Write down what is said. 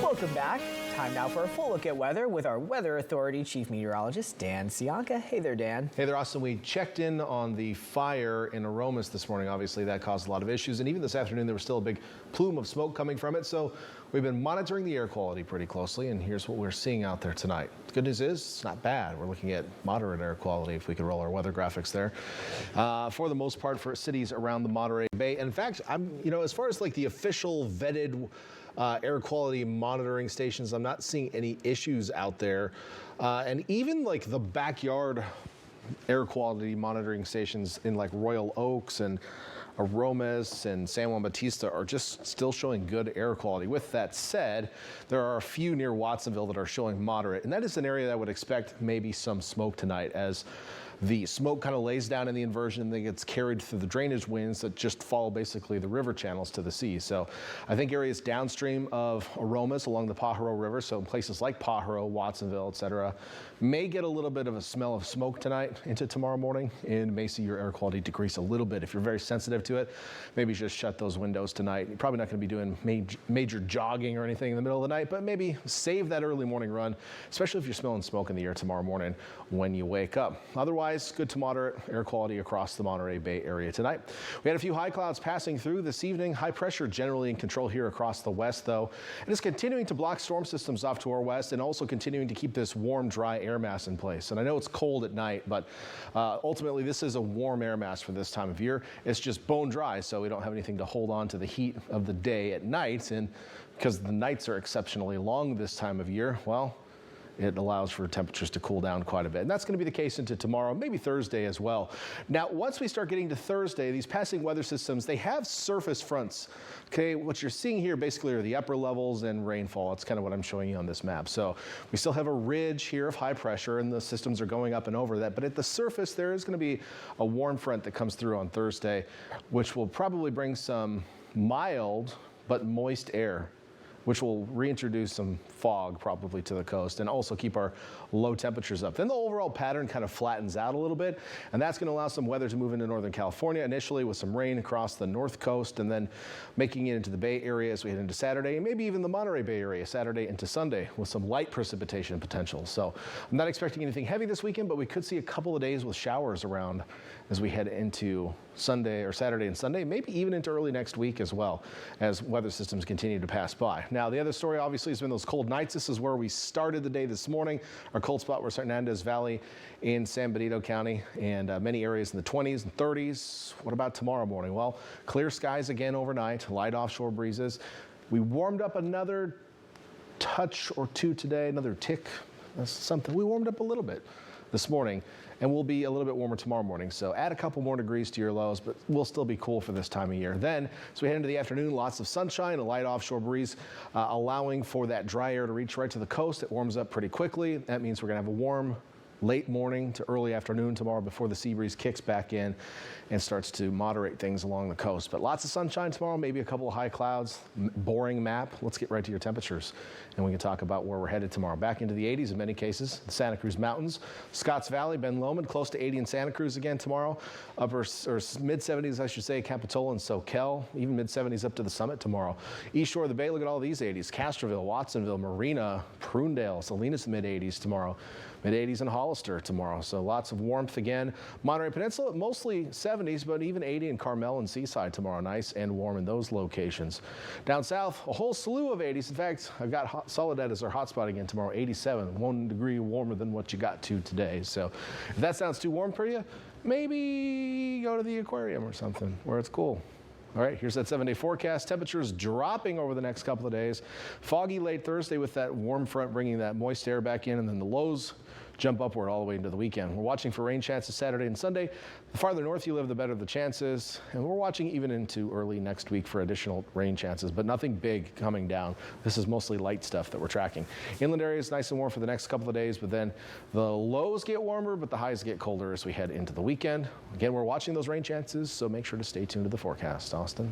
Welcome back. Time now for a full look at weather with our Weather Authority Chief Meteorologist, Dan Cianca. Hey there, Dan. Hey there, Austin. We checked in on the fire in Aromas this morning. Obviously, that caused a lot of issues. And even this afternoon, there was still a big plume of smoke coming from it. So we've been monitoring the air quality pretty closely. And here's what we're seeing out there tonight. The good news is it's not bad. We're looking at moderate air quality, if we could roll our weather graphics there. For the most part, for cities around the Monterey Bay. In fact, as far as like the official vetted air quality monitoring stations, I'm not seeing any issues out there. And even like the backyard air quality monitoring stations in like Royal Oaks and Aromas and San Juan Bautista are just still showing good air quality. With that said, there are a few near Watsonville that are showing moderate, and that is an area that I would expect maybe some smoke tonight as the smoke kind of lays down in the inversion and then gets carried through the drainage winds that just follow basically the river channels to the sea. So I think areas downstream of Aromas along the Pajaro River, so places like Pajaro, Watsonville, etc., may get a little bit of a smell of smoke tonight into tomorrow morning and may see your air quality decrease a little bit. If you're very sensitive to it, maybe just shut those windows tonight. You're probably not going to be doing major jogging or anything in the middle of the night, but maybe save that early morning run, especially if you're smelling smoke in the air tomorrow morning when you wake up. Otherwise, good to moderate air quality across the Monterey Bay area tonight. We had a few high clouds passing through this evening. High pressure generally in control here across the west, though. It is continuing to block storm systems off to our west and also continuing to keep this warm, dry air mass in place. And I know it's cold at night, but ultimately this is a warm air mass for this time of year. It's just bone dry, so we don't have anything to hold on to the heat of the day at night. And because the nights are exceptionally long this time of year, well, it allows for temperatures to cool down quite a bit. And that's going to be the case into tomorrow, maybe Thursday as well. Now, once we start getting to Thursday, these passing weather systems, they have surface fronts. Okay, what you're seeing here basically are the upper levels and rainfall. That's kind of what I'm showing you on this map. So we still have a ridge here of high pressure and the systems are going up and over that. But at the surface, there is going to be a warm front that comes through on Thursday, which will probably bring some mild but moist air, which will reintroduce some fog probably to the coast and also keep our low temperatures up. Then the overall pattern kind of flattens out a little bit, and that's going to allow some weather to move into Northern California initially with some rain across the north coast and then making it into the Bay Area as we head into Saturday and maybe even the Monterey Bay Area Saturday into Sunday with some light precipitation potential. So I'm not expecting anything heavy this weekend, but we could see a couple of days with showers around as we head into Sunday or Saturday and Sunday, maybe even into early next week as well as weather systems continue to pass by. Now, the other story obviously has been those cold nights. This is where we started the day this morning. Our cold spot was Hernandez Valley in San Benito County and many areas in the 20s and 30s. What about tomorrow morning? Well, clear skies again overnight, light offshore breezes. We warmed up another touch or two today, another tick, something. We warmed up a little bit this morning, and we'll be a little bit warmer tomorrow morning. So add a couple more degrees to your lows, but we'll still be cool for this time of year. Then, as we head into the afternoon, lots of sunshine, a light offshore breeze, allowing for that dry air to reach right to the coast. It warms up pretty quickly. That means we're going to have a warm late morning to early afternoon tomorrow before the sea breeze kicks back in and starts to moderate things along the coast. But lots of sunshine tomorrow, maybe a couple of high clouds. Boring map. Let's get right to your temperatures and we can talk about where we're headed tomorrow. Back into the 80s in many cases. The Santa Cruz Mountains, Scotts Valley, Ben Lomond, close to 80 in Santa Cruz again tomorrow. Upper or mid 70s, I should say, Capitola and Soquel, even mid 70s up to the summit tomorrow. East shore of the bay, look at all these 80s. Castroville, Watsonville, Marina, Prunedale, Salinas mid 80s tomorrow. Mid 80s in Hollister tomorrow, so lots of warmth again. Monterey Peninsula, mostly 70s, but even 80 in Carmel and Seaside tomorrow. Nice and warm in those locations. Down south, a whole slew of 80s. In fact, I've got Soledad as our hotspot again tomorrow, 87, 1 degree warmer than what you got to today. So if that sounds too warm for you, maybe go to the aquarium or something where it's cool. All right, here's that 7-day forecast. Temperatures dropping over the next couple of days. Foggy late Thursday with that warm front bringing that moist air back in, and then the lows jump upward all the way into the weekend. We're watching for rain chances Saturday and Sunday. The farther north you live, the better the chances. And we're watching even into early next week for additional rain chances, but nothing big coming down. This is mostly light stuff that we're tracking. Inland areas nice and warm for the next couple of days, but then the lows get warmer, but the highs get colder as we head into the weekend. Again, we're watching those rain chances, so make sure to stay tuned to the forecast. Austin.